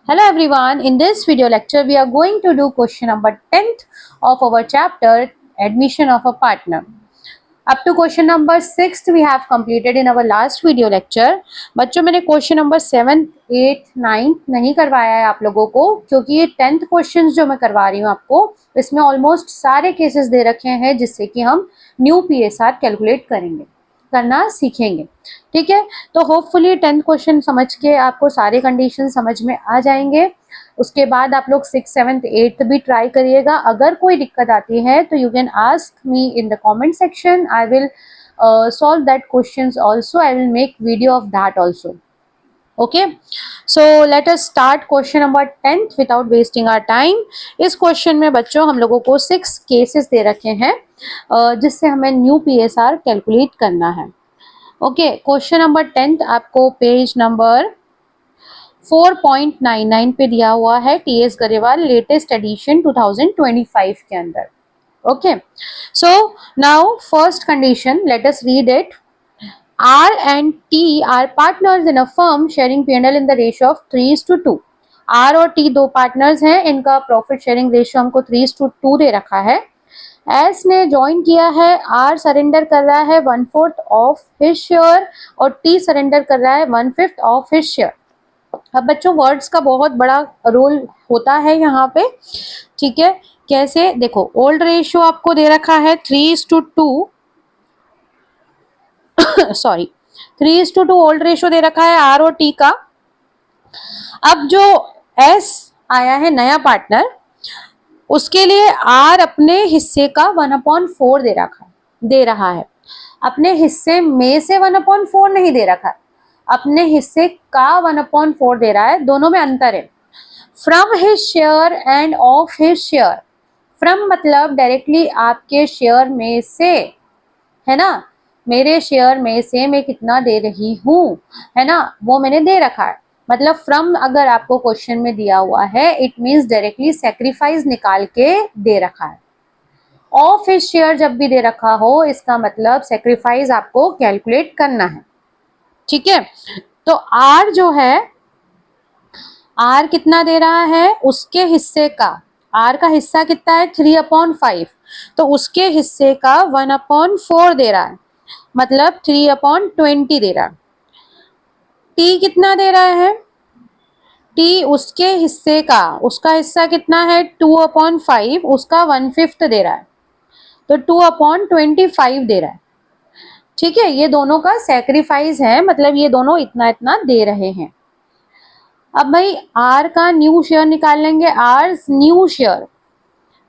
Hello everyone, in this video lecture we are going to do question number 10th of our chapter admission of a partner. Up to question number 6th we have completed in our last video lecture. बच्चों मैंने question number 7, 8, 9 नहीं करवाया है आप लोगों को क्योंकि ये 10th क्वेश्चन जो मैं करवा रही हूँ आपको इसमें ऑलमोस्ट सारे केसेस दे रखे हैं जिससे कि हम न्यू PSR कैलकुलेट करेंगे, करना सीखेंगे। ठीक है, तो होपफुली 10th क्वेश्चन समझ के आपको सारे कंडीशन समझ में आ जाएंगे। उसके बाद आप लोग 6, 7, 8 भी ट्राई करिएगा। अगर कोई दिक्कत आती है तो you can ask me in the comment section, I will solve that questions also, I will make video of that also. Okay, so let us start question number 10th without wasting our time. इस question में बच्चों हम लोगों को 6 cases they रखे हैं जिससे हमें न्यू PSR कैलकुलेट करना है। ओके, क्वेश्चन नंबर 10th आपको पेज नंबर 4.99 पे दिया हुआ है, TS गरेवाल लेटेस्ट एडिशन 2025 के अंदर। Okay, so now first condition, let us read it. R and T are partners in a firm sharing P&L in the ratio of 3:2. R और T दो partners हैं, इनका प्रॉफिट शेयरिंग रेशियो हमको 3:2 दे रखा है। S ने ज्वाइन किया है, R सरेंडर कर रहा है 1/4 ऑफ हिज शेयर और T सरेंडर कर रहा है 1/5 ऑफ हिज शेयर। अब बच्चों वर्ड्स का बहुत बड़ा रोल होता है यहाँ पे। ठीक है, कैसे देखो, ओल्ड रेशियो आपको दे रखा है 3:2 सॉरी 3:2 ओल्ड रेशियो दे रखा है आर और टी का। अब जो एस आया है नया पार्टनर, उसके लिए आर अपने हिस्से का 1/4 दे रहा है। अपने हिस्से में से 1/4 नहीं दे रखा है, अपने हिस्से का 1/4 दे रहा है, दोनों में अंतर है। From his share end of his share, from मतलब डायरेक्टली आपके शेयर में से, है ना, मेरे शेयर में से मैं कितना दे रही हूँ, है ना, वो मैंने दे रखा है। मतलब फ्रॉम अगर आपको क्वेश्चन में दिया हुआ है इट मीन्स डायरेक्टली सेक्रीफाइस निकाल के दे रखा है। ऑफ हिज शेयर जब भी दे रखा हो इसका मतलब सेक्रीफाइस आपको कैलकुलेट करना है। ठीक है, तो आर जो है, आर कितना दे रहा है, उसके हिस्से का, आर का हिस्सा कितना है 3/5, तो उसके हिस्से का 1/4 दे रहा है, मतलब 3/20 दे रहा है। टी कितना दे रहा है, टी उसके हिस्से का, उसका हिस्सा कितना है 2/5, उसका 1/5 दे रहा है, तो 2/25 दे रहा है। ठीक है, ये दोनों का सैक्रिफाइस है, मतलब ये दोनों इतना इतना दे रहे हैं। अब भाई आर का न्यू शेयर निकाल लेंगे, आर न्यू शेयर,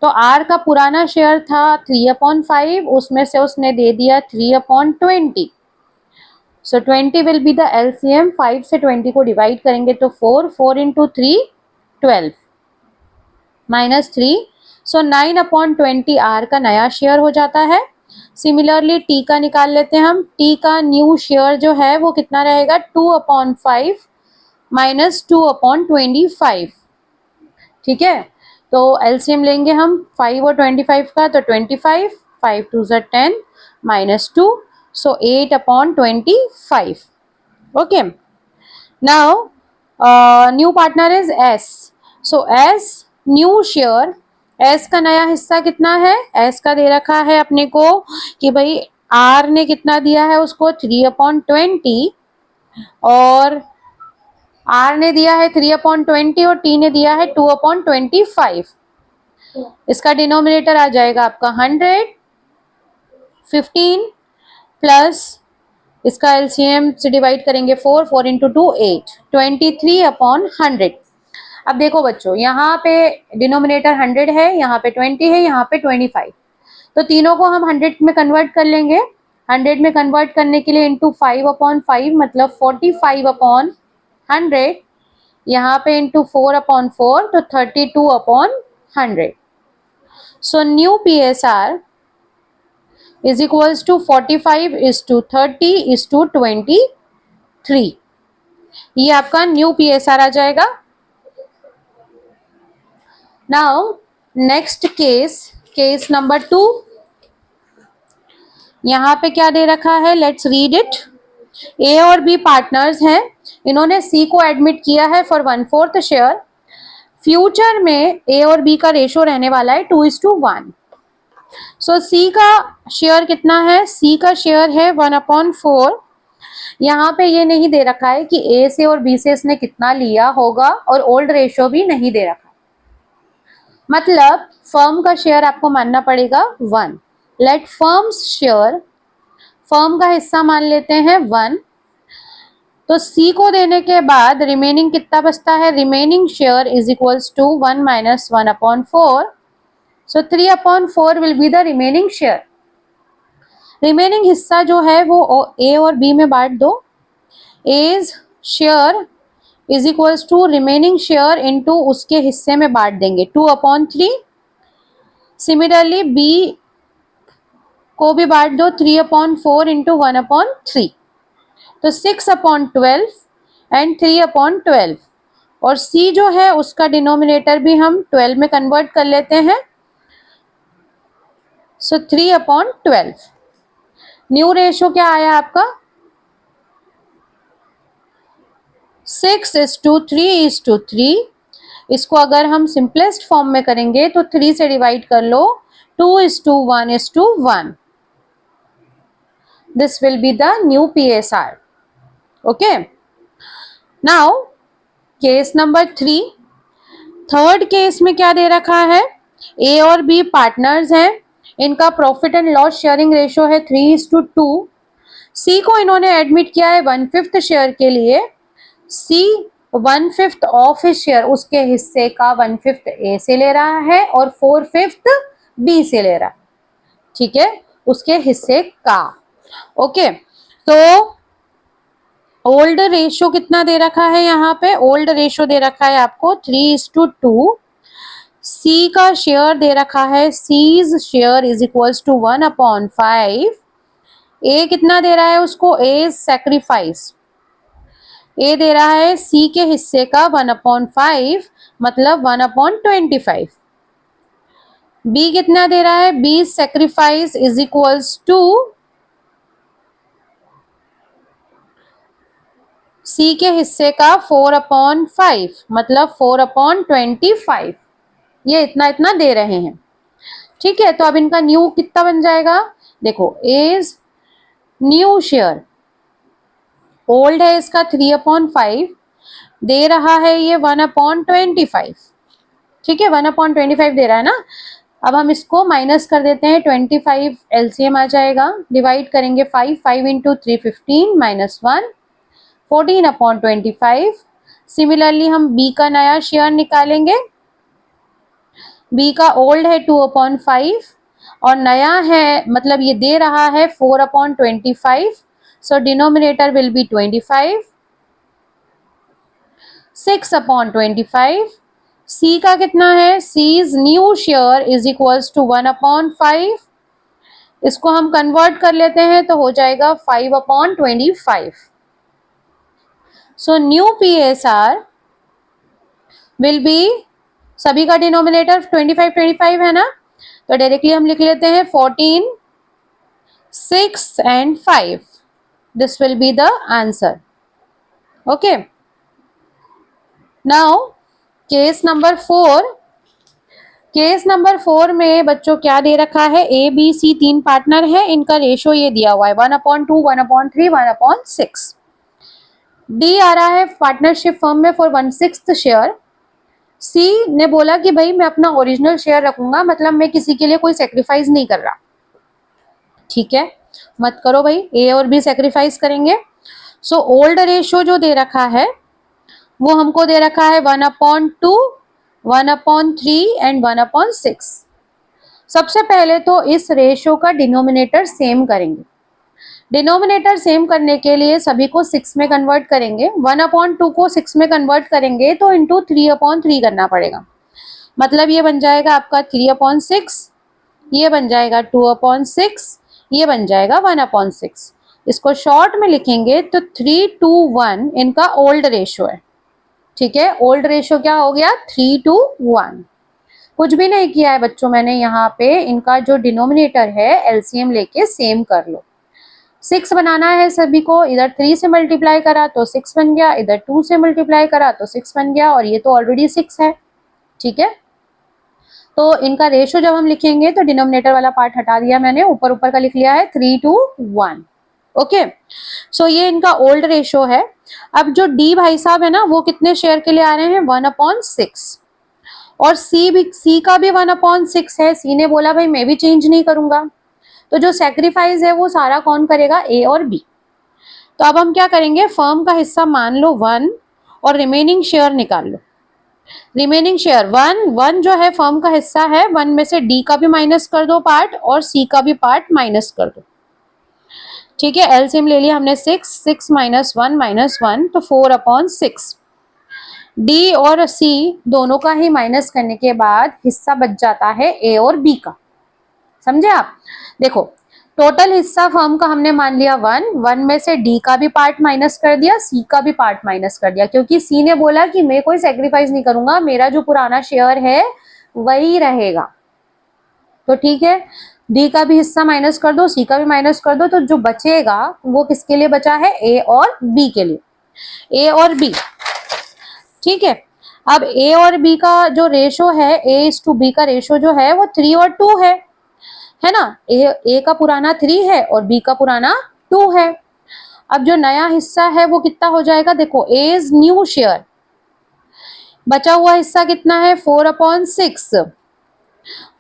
तो आर का पुराना शेयर था 3/5, उसमें से उसने दे दिया 3/20, सो 20 विल बी द LCM। 5 से 20 को डिवाइड करेंगे तो 4 इंटू 3 12 माइनस 3, सो 9/20 आर का नया शेयर हो जाता है। सिमिलरली टी का निकाल लेते हैं हम, टी का न्यू शेयर जो है वो कितना रहेगा 2/5 माइनस 2/25। ठीक है, तो LCM लेंगे हम 5 और 25 का, तो 25, 5 2 10 minus 2, so 8/25. Okay, now new partner is S, so S new share, S का नया हिस्सा कितना है, S का दे रखा है अपने को कि भाई R ने कितना दिया है उसको 3/20 और R ने दिया है 3/20 और T ने दिया है 2/25। इसका डिनोमिनेटर आ जाएगा आपका 100, 15 प्लस इसका LCM से डिवाइड करेंगे 4 इंटू 2 8, 23/100। अब देखो बच्चों, यहाँ पे डिनोमिनेटर 100 है, यहाँ पे 20 है, यहाँ पे 25, तो तीनों को हम 100 में कन्वर्ट कर लेंगे। 100 में कन्वर्ट करने के लिए इंटू 5/5 मतलब 45/100, यहाँ पे इंटू 4/4 तो 32/100। सो new PSR is equals to 45:30:23। ये आपका न्यू PSR आ जाएगा। Now next case, case number 2, यहाँ पे क्या दे रखा है, लेट्स रीड इट। ए और बी पार्टनर्स हैं, इन्होंने सी को एडमिट किया है फॉर 1/4 शेयर। फ्यूचर में ए और बी का रेशो रहने वाला है 2:1। सो सी का शेयर कितना है? सी का शेयर है 1/4। यहाँ पे ये नहीं दे रखा है कि ए से और बी से इसने कितना लिया होगा, और ओल्ड रेशो भी नहीं दे रखा। मतलब फर्म का शेयर आपको मानना पड़ेगा 1। लेट फर्म्स शेयर, फर्म का हिस्सा मान लेते हैं 1। तो सी को देने के बाद रिमेनिंग कितना बचता है? Remaining share is equals to 1 minus 1/4। So 3/4 will be the remaining share. Remaining हिस्सा जो है वो ए और बी में बांट दो। A's share is equals to remaining share into उसके हिस्से में बांट देंगे 2/3। सिमिलरली बी को भी बांट दो 3/4 इंटू 1/3। तो 6/12 एंड 3/12। और सी जो है उसका डिनोमिनेटर भी हम 12 में कन्वर्ट कर लेते हैं। सो 3/12। न्यू रेशो क्या आया आपका? 6:3:3। इसको अगर हम सिंपलेस्ट फॉर्म में करेंगे तो 3 से डिवाइड कर लो, 2:1:1। This will be the new PSR। Okay, now case number 3। Third case में क्या दे रखा है? ए और बी पार्टनर्स हैं, इनका profit and loss sharing ratio है 3:2। सी को इन्होंने एडमिट किया है 1/5 शेयर के लिए। सी 1/5 ऑफ हिज शेयर, उसके हिस्से का 1/5 ए से ले रहा है और 4/5 बी से ले रहा है। ठीक है, उसके हिस्से का। ओके, तो ओल्ड रेशो कितना दे रखा है? यहाँ पे ओल्ड रेशो दे रखा है आपको 3:2। सी का शेयर दे रखा है, C's share is equals to 1/5। A कितना दे रहा है उसको? ए सैक्रिफाइस। ए दे रहा है सी के हिस्से का 1/5, मतलब 1/25। बी कितना दे रहा है? B sacrifice is equals to C के हिस्से का 4/5, मतलब 4/25। ये इतना इतना दे रहे हैं। ठीक है, तो अब इनका न्यू कितना बन जाएगा? देखो, एज न्यू शेयर, ओल्ड है इसका 3/5, दे रहा है ये 1/25। ठीक है, 1/25 दे रहा है ना। अब हम इसको माइनस कर देते हैं, 25 LCM आ जाएगा। डिवाइड करेंगे 5 इंटू 3 15 माइनस 1 14/25। सिमिलरली हम बी का नया शेयर निकालेंगे। बी का ओल्ड है 2/5 और नया है, मतलब ये दे रहा है 4/25। So denominator will be 25। 6/25। C का कितना है? C's new share is equals to 1/5। इसको हम कन्वर्ट कर लेते हैं तो हो जाएगा 5/25। सो न्यू PSR विल बी, सभी का डिनोमिनेटर 25 है ना, तो डायरेक्टली हम लिख लेते हैं 14, 6 and 5। This will be the answer. Okay, now case number 4। Case number 4 में बच्चों क्या दे रखा है? ए बी सी 3 पार्टनर है, इनका रेशो ये दिया हुआ है 1/2, 1/3, 1/6। डी आ रहा है पार्टनरशिप फर्म में फॉर 1/6 शेयर। सी ने बोला कि भाई मैं अपना ओरिजिनल शेयर रखूंगा, मतलब मैं किसी के लिए कोई सेक्रीफाइस नहीं कर रहा। ठीक है, मत करो भाई, ए और बी सेक्रीफाइस करेंगे। सो ओल्ड रेशो जो दे रखा है वो हमको दे रखा है 1/2, 1/3 एंड 1/6। सबसे पहले तो इस रेशो का डिनोमिनेटर सेम करेंगे। डिनोमिनेटर सेम करने के लिए सभी को 6 में कन्वर्ट करेंगे। 1/2 को 6 में कन्वर्ट करेंगे तो इंटू 3/3 करना पड़ेगा, मतलब ये बन जाएगा आपका 3/6, ये बन जाएगा 2/6, ये बन जाएगा 1/6। इसको शॉर्ट में लिखेंगे तो 3:1 इनका ओल्ड रेशो है। ठीक है, ओल्ड रेशो क्या हो गया? 3:1। कुछ भी नहीं किया है बच्चों मैंने, यहाँ पे इनका जो डिनोमिनेटर है LCM लेके सेम कर लो। 6 बनाना है सभी को, इधर 3 से मल्टीप्लाई करा तो 6 बन गया, इधर 2 से मल्टीप्लाई करा तो 6 बन गया, और ये तो ऑलरेडी 6 है। ठीक है, तो इनका रेशो जब हम लिखेंगे तो डिनोमिनेटर वाला पार्ट हटा दिया मैंने, ऊपर ऊपर का लिख लिया है 3:1। ओके, सो ये इनका ओल्ड रेशो है। अब जो डी भाई साहब है ना, वो कितने शेयर के लिए आ रहे हैं, 1/6, और सी का भी 1/6 है। सी ने बोला भाई मैं भी चेंज नहीं करूंगा, तो जो सेक्रीफाइस है वो सारा कौन करेगा, ए और बी। तो अब हम क्या करेंगे, फर्म का हिस्सा मान लो 1 और रिमेनिंग शेयर निकाल लो। रिमेनिंग शेयर 1 जो है फर्म का हिस्सा है, 1 में से डी का भी माइनस कर दो पार्ट और सी का भी पार्ट माइनस कर दो। ठीक है, एलसीएम ले लिया हमने 6 माइनस 1 तो 4/6। डी और सी दोनों का ही माइनस करने के बाद हिस्सा बच जाता है ए और बी का। समझे आप? देखो, टोटल हिस्सा फर्म का हमने मान लिया 1 में से डी का भी पार्ट माइनस कर दिया, सी का भी पार्ट माइनस कर दिया, क्योंकि सी ने बोला कि मैं कोई सेक्रीफाइस नहीं करूंगा, मेरा जो पुराना शेयर है वही रहेगा। तो ठीक है, डी का भी हिस्सा माइनस कर दो, सी का भी माइनस कर दो, तो जो बचेगा वो किसके लिए बचा है, ए और बी के लिए, ए और बी। ठीक है, अब ए और बी का जो रेशो है, A/B का रेशो जो है वो 3 और 2 है ना। ए का पुराना 3 है और बी का पुराना 2 है। अब जो नया हिस्सा है वो कितना हो जाएगा, देखो ए इज न्यू शेयर, बचा हुआ हिस्सा कितना है 4/6।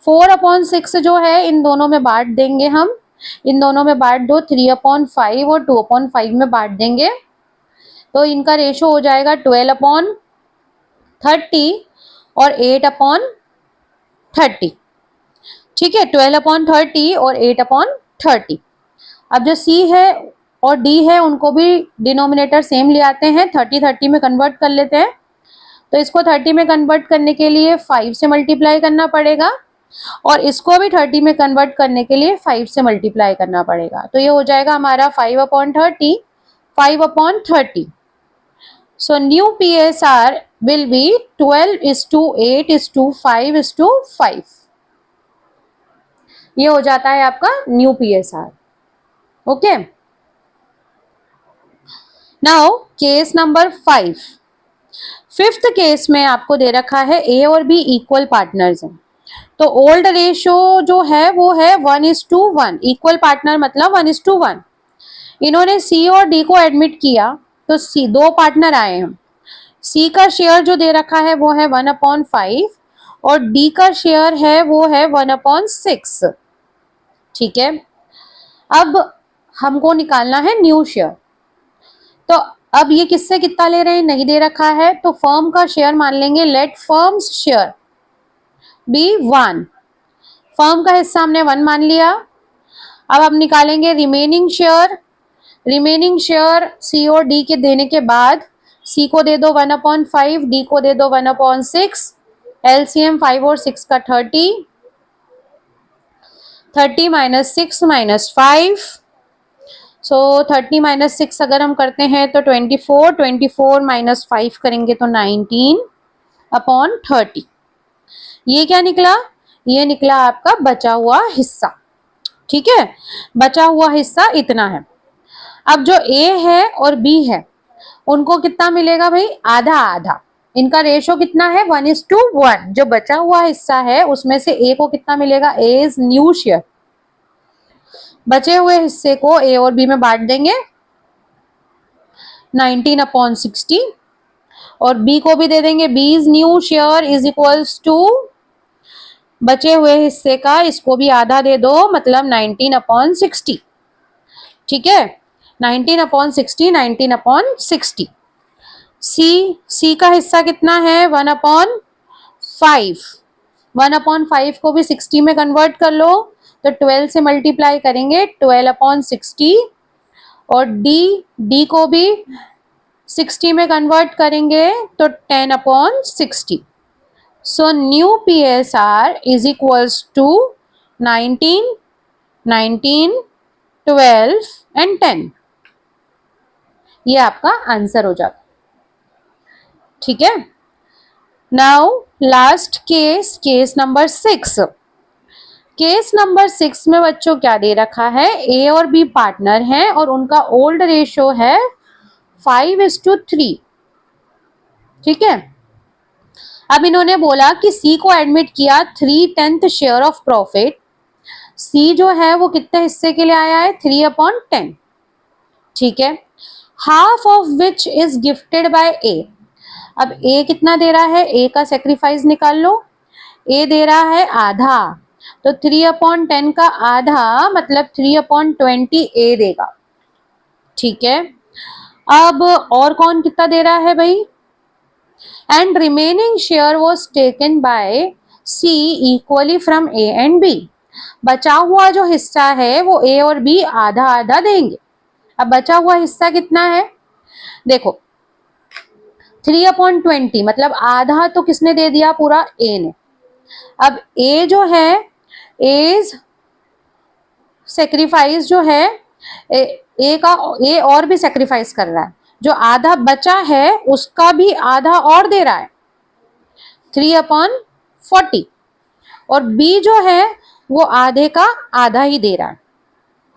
4/6 जो है इन दोनों में बांट देंगे हम, इन दोनों में बांट दो, 3/5 और 2/5 में बांट देंगे, तो इनका रेशो हो जाएगा 12/30 और 8/30। ठीक है, 12/30 और 8/30। अब जो सी है और डी है उनको भी डिनोमिनेटर सेम ले आते हैं, 30 में कन्वर्ट कर लेते हैं। तो इसको 30 में कन्वर्ट करने के लिए 5 से मल्टीप्लाई करना पड़ेगा, और इसको भी 30 में कन्वर्ट करने के लिए 5 से मल्टीप्लाई करना पड़ेगा। तो ये हो जाएगा हमारा 5/30, 5/30। सो न्यू PSR विल बी 12:8:5:5। ये हो जाता है आपका new PSR। Okay, now case number 5। Fifth case में आपको दे रखा है ए और बी इक्वल पार्टनर्स हैं, तो ओल्ड रेशो जो है वो है 1:1। इक्वल पार्टनर मतलब 1:1। इन्होंने सी और डी को एडमिट किया, तो सी दो पार्टनर आए हैं। सी का शेयर जो दे रखा है वो है 1/5 और डी का शेयर है वो है 1/6। ठीक है, अब हमको निकालना है न्यू शेयर। तो अब ये किससे कितना ले रहे हैं, नहीं दे रखा है, तो फर्म का शेयर मान लेंगे, let firm's share be 1। Firm का हिस्सा हमने 1 मान लिया। अब हम निकालेंगे remaining share. Remaining share C और डी के देने के बाद, सी को दे दो 1/5, डी को दे दो 1/6। एलसीएम 5 और 6 का 30, 30 माइनस 6 माइनस 5, सो 30 माइनस 6 अगर हम करते हैं तो 24, 24 माइनस 5 करेंगे तो 19/30। ये क्या निकला, ये निकला आपका बचा हुआ हिस्सा। ठीक है, बचा हुआ हिस्सा इतना है। अब जो ए है और बी है उनको कितना मिलेगा भाई, आधा आधा। इनका रेशो कितना है, 1:1। जो बचा हुआ हिस्सा है उसमें से ए को कितना मिलेगा, ए इज न्यू शेयर। बचे हुए हिस्से को ए और बी में बांट देंगे, 19/60, और बी को भी दे देंगे, B is new share is equals to बचे हुए हिस्से का इसको भी आधा दे दो, मतलब 19/60। ठीक है, 19/60, 19/60। सी का हिस्सा कितना है, 1/5। 1/5 को भी 60 में कन्वर्ट कर लो, तो 12 से मल्टीप्लाई करेंगे, 12/60, और डी को भी 60 में कन्वर्ट करेंगे तो 10/60। So new PSR is equals to 19, 19, 12 and 10। ये आपका आंसर हो जाता। ठीक है, now last case, case number 6। Case number 6 में बच्चों क्या दे रखा है, ए और बी पार्टनर हैं और उनका ओल्ड रेशियो है 5:3। ठीक है। अब इन्होंने बोला कि सी को एडमिट किया 3/10 शेयर ऑफ प्रॉफिट। सी जो है वो कितने हिस्से के लिए आया है, 3/10। ठीक है। Half of which is gifted by A. अब ए कितना दे रहा है, ए का सेक्रीफाइस निकाल लो। ए दे रहा है आधा, तो 3/10 का आधा मतलब 3/20 ए देगा। ठीक है। अब और कौन कितना दे रहा है भाई, and remaining share was taken by C equally from A and B. बचा हुआ जो हिस्सा है वो ए और बी आधा आधा देंगे। अब बचा हुआ हिस्सा कितना है, देखो 3/20 मतलब आधा तो किसने दे दिया, पूरा ए ने। अब ए जो है, एज सेक्रीफाइस जो है, ए का ए और भी सेक्रीफाइस कर रहा है, जो आधा बचा है उसका भी आधा और दे रहा है 3/40। और बी जो है वो आधे का आधा ही दे रहा है,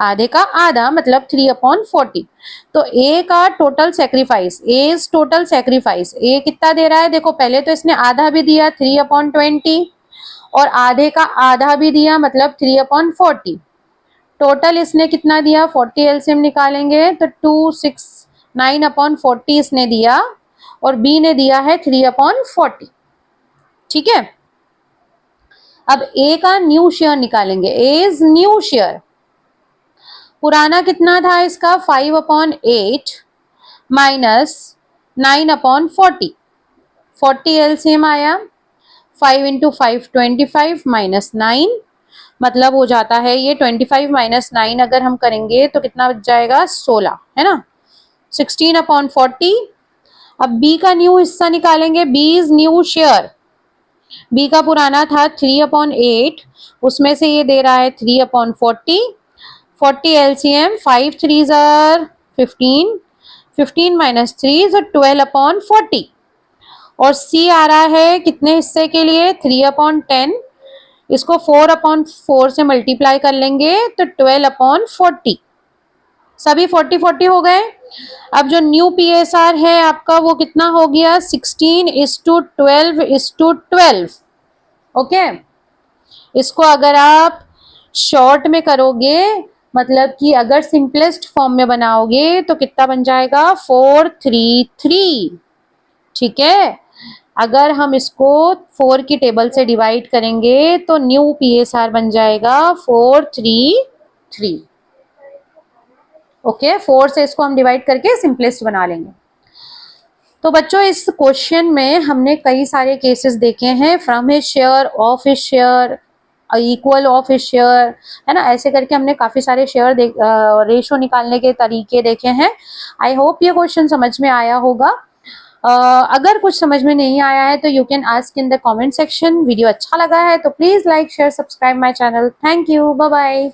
आधे का आधा मतलब 3/40। तो ए का total sacrifice, as total sacrifice A कितना दे रहा है, देखो पहले तो इसने आधा भी दिया 3/20 और आधे का आधा भी दिया मतलब 3/40। टोटल इसने कितना दिया, 40 एलसीएम निकालेंगे तो 269/40 इसने दिया और बी ने दिया है 3/40। ठीक है। अब ए का न्यू शेयर निकालेंगे, एज न्यू शेयर। पुराना कितना था इसका, 5/8 माइनस 9/40। 40 एलसीएम आया, 5 इंटू 5 25 माइनस 9 मतलब हो जाता है ये 25 माइनस 9 अगर हम करेंगे तो कितना बच जाएगा, 16 है ना, 16/40। अब बी का न्यू हिस्सा निकालेंगे, B is new share. B का पुराना था 3/8, उसमें से ये दे रहा है 3/40। 40 LCM, 5 3s are 15, 15 minus 3 so 12/40। और सी आ रहा है कितने हिस्से के लिए, 3/10। इसको 4/4 से मल्टीप्लाई कर लेंगे तो 12/40। सभी 40 हो गए। अब जो न्यू पीएसआर है आपका वो कितना हो गया, 16:12:12। ओके। इसको अगर आप शॉर्ट में करोगे, मतलब कि अगर सिंपलेस्ट फॉर्म में बनाओगे तो कितना बन जाएगा, 433। ठीक है। अगर हम इसको 4 की टेबल से डिवाइड करेंगे तो न्यू पीएसआर बन जाएगा 433। ओके, 4 से इसको हम डिवाइड करके सिंपलेस्ट बना लेंगे। तो बच्चों इस क्वेश्चन में हमने कई सारे केसेस देखे हैं, from his share, of his share, equal of his share, है ना, ऐसे करके हमने काफी सारे शेयर रेशो निकालने के तरीके देखे हैं। आई होप ये क्वेश्चन समझ में आया होगा। अगर कुछ समझ में नहीं आया है तो you can ask in the comment section. Video अच्छा लगा है तो please like share subscribe my channel. Thank you, bye bye.